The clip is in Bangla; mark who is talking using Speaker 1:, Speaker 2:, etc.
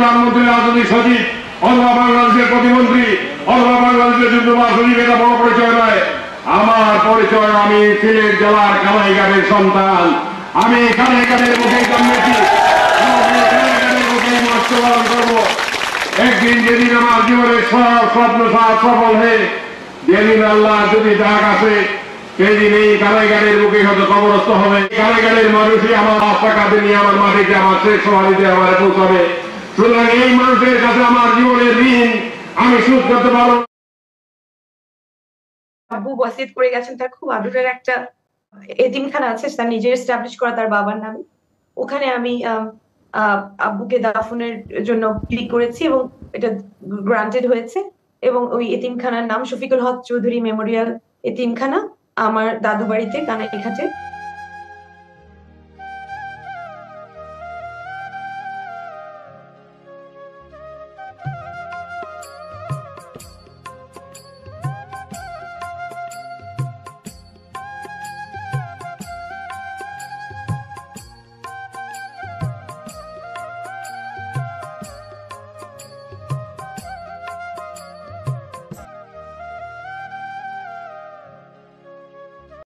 Speaker 1: প্রধানমন্ত্রী, রাজনৈতিক সচিব অথবা বাংলাদেশের প্রতিমন্ত্রী অথবা বাংলাদেশের যুদ্ধ মহাসচিব, এটা বড় পরিচয় নয়। আমার পরিচয়, আমি সিলেট জেলার কানাইঘাটের সন্তান। আমি কানাইঘাটের বুকে জন্মেছি, কানাইঘাটের বুকে মৃত্যুবরণ করবো। একদিন যেদিন আমার জীবনের সব স্বপ্ন সফল হয়ে যেদিন আল্লাহ যদি ডাক আসে, সেদিন এই কানাইঘাটের বুকে হয়তো কবরস্থ হবে। কানাইঘাটের মানুষই আমার টাকাতে নিয়ে আমার মাটিতে আমার শেষ সমাধিতে আমার পৌঁছাবে। সুতরাং এই মানুষের কাছে আমার জীবনের ঋণ আমি শোধ করতে পারবো।
Speaker 2: আব্বু ওয়াসিয়ত করে গেছেন তার খুব আদরের একটা এতিমখানা আছে, তার নিজের এস্টাবলিশ করা তার বাবার নামে। ওখানে আমি আব্বুকে দাফনের জন্য ক্লিক করেছি এবং এটা গ্রান্টেড হয়েছে। এবং ওই এতিমখানার নাম শফিকুল হক চৌধুরী মেমোরিয়াল এতিমখানা, আমার দাদু বাড়িতে কানাইঘাটে।